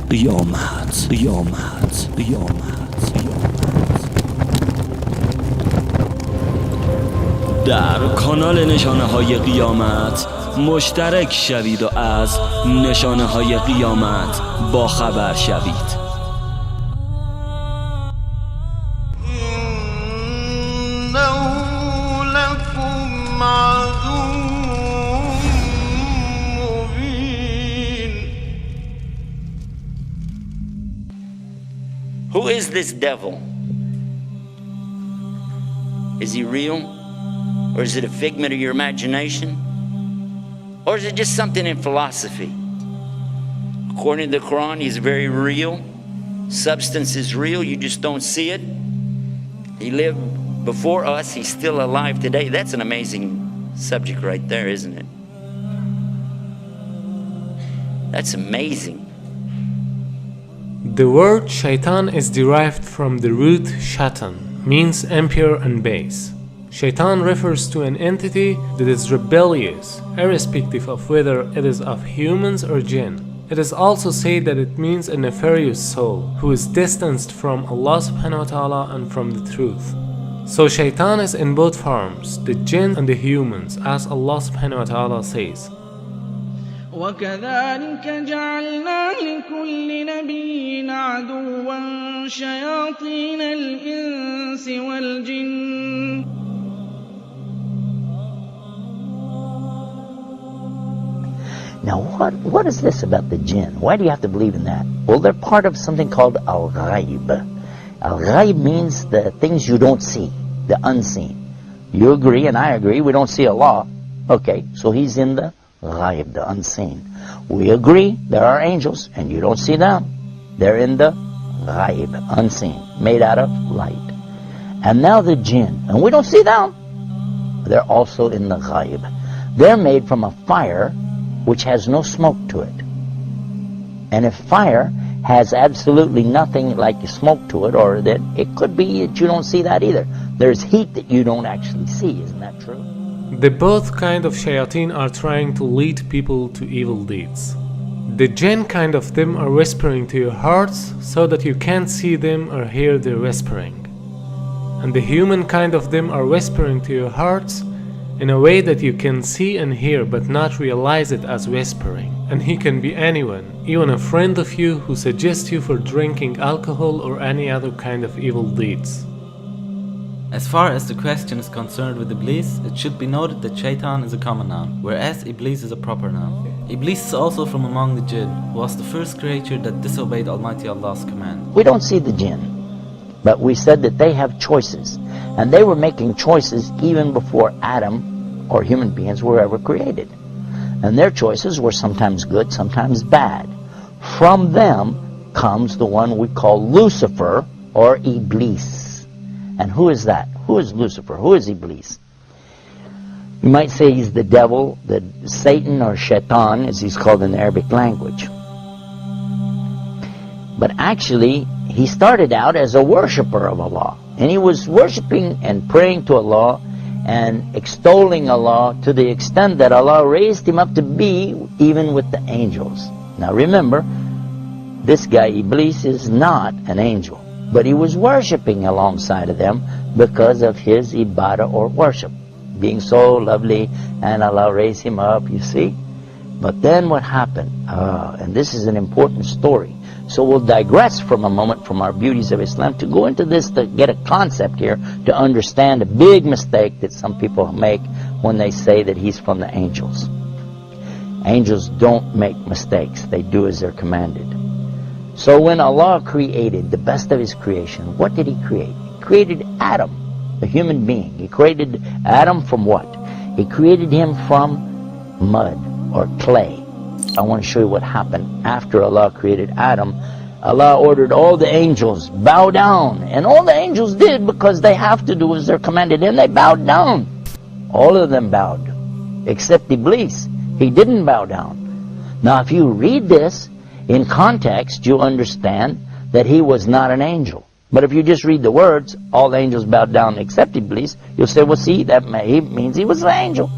قیامت قیامت قیامت در کانال نشانه های قیامت مشترک شوید و از نشانه های قیامت با خبر شوید. Who is this devil? Is he real? Or is it a figment of your imagination? Or is it just something in philosophy? According to the Quran, he's very real. Substance is real, you just don't see it. He lived before us, he's still alive today. That's an amazing subject right there, isn't it? That's amazing. The word shaitan is derived from the root shaitan, means impure and base. Shaitan refers to an entity that is rebellious, irrespective of whether it is of humans or jinn. It is also said that it means a nefarious soul who is distanced from Allah subhanahu wa ta'ala and from the truth. So shaitan is in both forms, the jinn and the humans, as Allah subhanahu wa ta'ala says. وَكَذَلِكَ جَعَلْنَا لِكُلِّ نَبِيٍّ عَدُوًّا شَيَاطِينَ الْإِنسِ وَالْجِنِّ. Now what is this about the jinn? Why do you have to believe in that? Well, they're part of something called al-ghaib. Al-ghaib means the things you don't see, the unseen. You agree and I agree, we don't see Allah. Okay, so he's in the ghaib, the unseen. We agree there are angels and you don't see them. They're in the ghaib, unseen, made out of light. And now the jinn, and we don't see them. They're also in the ghaib. They're made from a fire which has no smoke to it. And if fire has absolutely nothing like smoke to it, or that it could be that you don't see that either. There's heat that you don't actually see, isn't that true? The both kind of shayateen are trying to lead people to evil deeds. The jinn kind of them are whispering to your hearts so that you can't see them or hear their whispering. And the human kind of them are whispering to your hearts in a way that you can see and hear but not realize it as whispering. And he can be anyone, even a friend of you who suggests you for drinking alcohol or any other kind of evil deeds. As far as the question is concerned with Iblis, it should be noted that Shaitan is a common noun, whereas Iblis is a proper noun. Iblis is also from among the jinn, who was the first creature that disobeyed Almighty Allah's command. We don't see the jinn, but we said that they have choices, and they were making choices even before Adam or human beings were ever created. And their choices were sometimes good, sometimes bad. From them comes the one we call Lucifer or Iblis. And who is that? Who is Lucifer? Who is Iblis? You might say he's the devil, the Satan or Shaitan as he's called in the Arabic language. But actually he started out as a worshipper of Allah. And he was worshiping and praying to Allah and extolling Allah to the extent that Allah raised him up to be even with the angels. Now remember, this guy Iblis is not an angel, but he was worshipping alongside of them because of his ibadah or worship, being so lovely, and Allah raised him up, you see. But then what happened? And this is an important story. So we'll digress from a moment from our beauties of Islam to go into this to get a concept here to understand a big mistake that some people make when they say that he's from the angels. Angels don't make mistakes. They do as they're commanded. So when Allah created the best of his creation, what did he create? He created Adam, a human being. He created Adam from what? He created him from mud or clay. I want to show you what happened after Allah created Adam. Allah ordered all the angels, bow down. And all the angels did because they have to do as they're commanded. And they bowed down. All of them bowed. Except Iblis. He didn't bow down. Now if you read this in context, you understand that he was not an angel. But if you just read the words, all the angels bowed down except Iblis, you'll say, well see, that means he was an angel.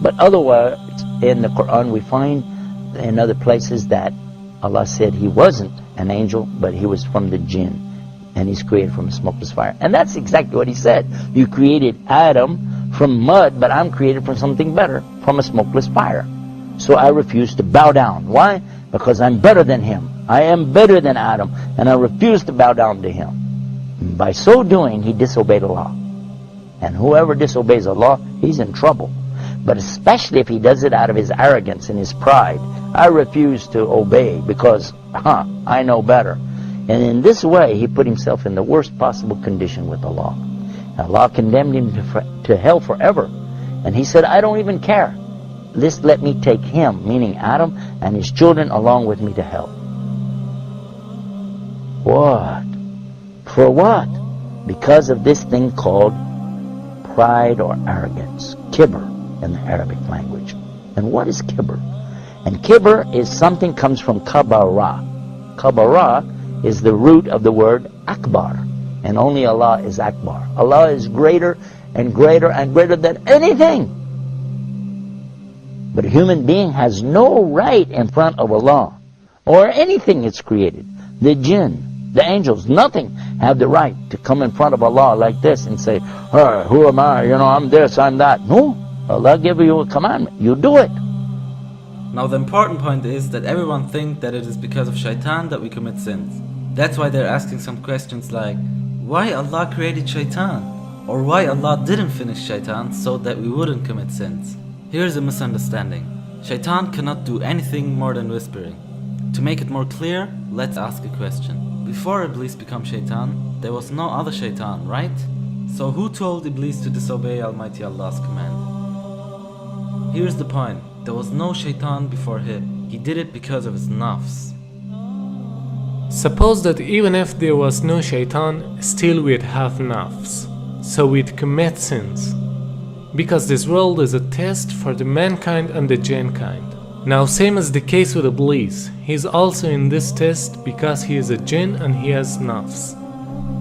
But otherwise, in the Quran we find in other places that Allah said he wasn't an angel, but he was from the jinn, and he's created from a smokeless fire. And that's exactly what he said. You created Adam from mud, but I'm created from something better, from a smokeless fire. So I refuse to bow down. Why? Because I'm better than him. I am better than Adam, and I refuse to bow down to him. And by so doing, he disobeyed Allah. And whoever disobeys Allah, he's in trouble. But especially if he does it out of his arrogance and his pride, I refuse to obey because, I know better. And in this way, he put himself in the worst possible condition with Allah. Allah condemned him to hell forever. And he said, I don't even care. Just let me take him, meaning Adam, and his children along with me to hell. What? For what? Because of this thing called pride or arrogance. Kibr in the Arabic language. And what is kibr? And kibr is something comes from kabara. Kabara is the root of the word akbar. And only Allah is akbar. Allah is greater and greater and greater than anything. But a human being has no right in front of Allah or anything that's created. The jinn, the angels, nothing have the right to come in front of Allah like this and say, hey, who am I? I'm this, I'm that. No, Allah gave you a commandment. You do it. Now the important point is that everyone thinks that it is because of Shaitan that we commit sins. That's why they're asking some questions like, why Allah created Shaitan? Or why Allah didn't finish Shaitan so that we wouldn't commit sins? Here's a misunderstanding. Shaitan cannot do anything more than whispering. To make it more clear, let's ask a question. Before Iblis became Shaitan, there was no other Shaitan, right? So who told Iblis to disobey Almighty Allah's command? Here's the point. There was no Shaitan before him. He did it because of his nafs. Suppose that even if there was no Shaitan, still we'd have nafs. So we'd commit sins. Because this world is a test for the mankind and the jinn kind. Now same as the case with Iblis, he is also in this test because he is a jinn and he has nafs.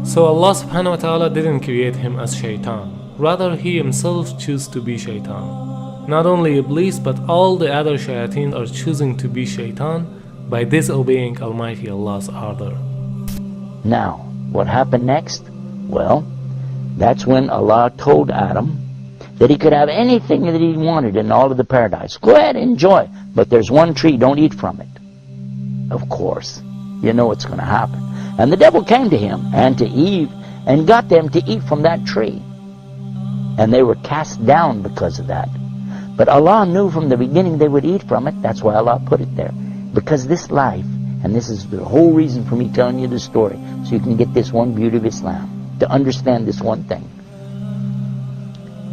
So Allah subhanahu wa ta'ala didn't create him as Shaitan. Rather he himself chose to be Shaitan. Not only Iblis but all the other shayateen are choosing to be Shaitan by disobeying Almighty Allah's order. Now, what happened next? Well, that's when Allah told Adam that he could have anything that he wanted in all of the paradise. Go ahead, enjoy. But there's one tree, don't eat from it. Of course, you know what's going to happen. And the devil came to him and to Eve and got them to eat from that tree. And they were cast down because of that. But Allah knew from the beginning they would eat from it. That's why Allah put it there. Because this life, and this is the whole reason for me telling you this story, so you can get this one beauty of Islam, to understand this one thing.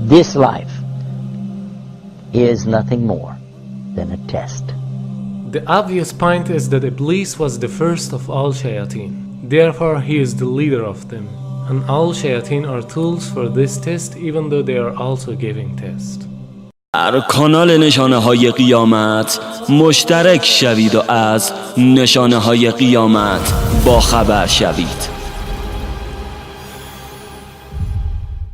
This life is nothing more than a test. The obvious point is that Iblis was the first of all shayateen. Therefore he is the leader of them. And all shayateen are tools for this test even though they are also giving test. در کانال نشانه های قیامت مشترک شوید و از نشانه های قیامت با خبر شوید.